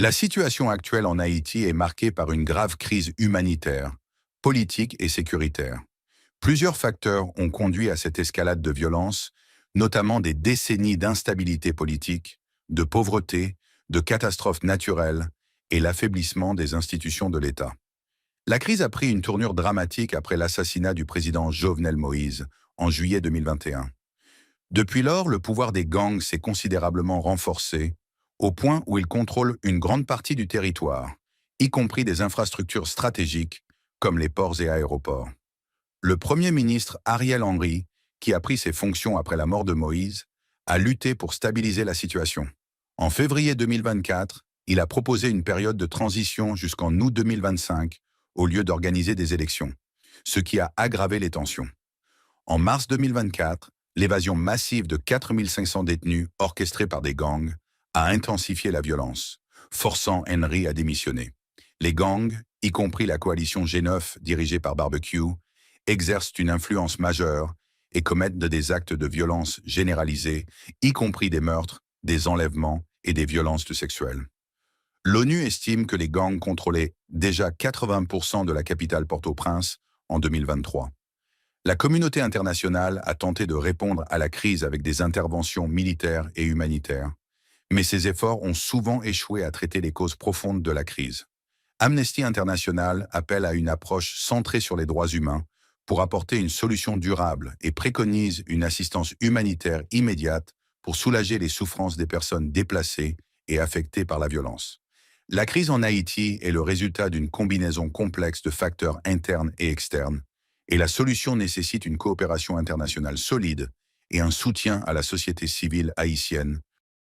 La situation actuelle en Haïti est marquée par une grave crise humanitaire, politique et sécuritaire. Plusieurs facteurs ont conduit à cette escalade de violence, notamment des décennies d'instabilité politique, de pauvreté, de catastrophes naturelles et l'affaiblissement des institutions de l'État. La crise a pris une tournure dramatique après l'assassinat du président Jovenel Moïse en juillet 2021. Depuis lors, le pouvoir des gangs s'est considérablement renforcé, au point où ils contrôlent une grande partie du territoire, y compris des infrastructures stratégiques comme les ports et aéroports. Le Premier ministre Ariel Henry, qui a pris ses fonctions après la mort de Moïse, a lutté pour stabiliser la situation. En février 2024, il a proposé une période de transition jusqu'en août 2025, au lieu d'organiser des élections, ce qui a aggravé les tensions. En mars 2024, l'évasion massive de 4500 détenus orchestrée par des gangs a intensifié la violence, forçant Henry à démissionner. Les gangs, y compris la coalition G9 dirigée par Barbecue, exercent une influence majeure et commettent des actes de violence généralisés, y compris des meurtres, des enlèvements et des violences sexuelles. L'ONU estime que les gangs contrôlaient déjà 80% de la capitale Port-au-Prince en 2023. La communauté internationale a tenté de répondre à la crise avec des interventions militaires et humanitaires, mais ces efforts ont souvent échoué à traiter les causes profondes de la crise. Amnesty International appelle à une approche centrée sur les droits humains pour apporter une solution durable et préconise une assistance humanitaire immédiate pour soulager les souffrances des personnes déplacées et affectées par la violence. La crise en Haïti est le résultat d'une combinaison complexe de facteurs internes et externes, et la solution nécessite une coopération internationale solide et un soutien à la société civile haïtienne